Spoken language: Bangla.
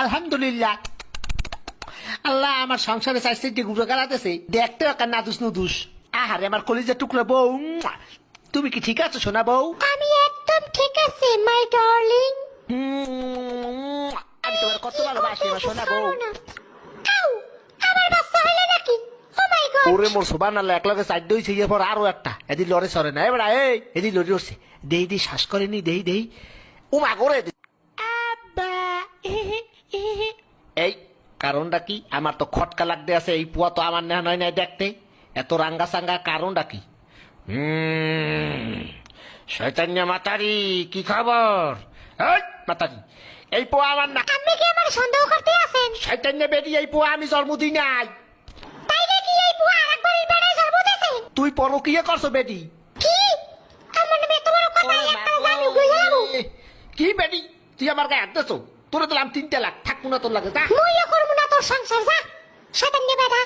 আলহামদুলিল্লাহ। আল্লাহ আমার সংসারে চাইছে গুঁড়ো গালাতেছে, দেখতে একটা নাদুস নুদুস। আহারে আমার কলিজার টুকরা বউ, তুমি কি ঠিক আছো সোনা বউ? আমি একদম ঠিক আছে মাই ডার্লিং। আমি তোমার কত ভালোবাসি আমার সোনা বউ। আউ, আমার বাচ্চা হইলো নাকি? ও মাই গড। ওরে মোর সোবান আল্লাহ একলগে সাইড হইছে, ইয়ে পর আরো একটা এদি লড়ে সরে না এবার এদি লড়ে উঠছে, দেই দেই শ্বাস করেনি, দেই দেই ও মা করে আব্বা এই কারণটা কি? আমার তো খটকা লাগতে আছে, এই পুয়া তো আমার নেওয়া নয় নাই দেখতে, এত রাঙ্গা সাঙ্গা কারণটা কি? শয়তান্যা মাতারি, কি খবর? এই মাতারি, এই পোয়া আমার না। আপনি কি আমার সন্দেহ করতে আছেন? শয়তান্যা বেটি, এই পোয়া আমি জন্ম দিই নাই। তাই নাকি? এই বুয়া আরেকবার এই বেড়ায় জন্ম দিয়েছে? তুই পরকিয়া করছো বেটি? কি? আমার নামে এত বড় কথা, একটা জানি বুঝে যাবো। কি বেটি, তুই আমার গায়ে হাত দিছো? তোরে দিলাম 3 লাখ, থাকবো না তোর লাগে, যা। মুইও করবো না তোর সংসার, যা শয়তান নে বেটা।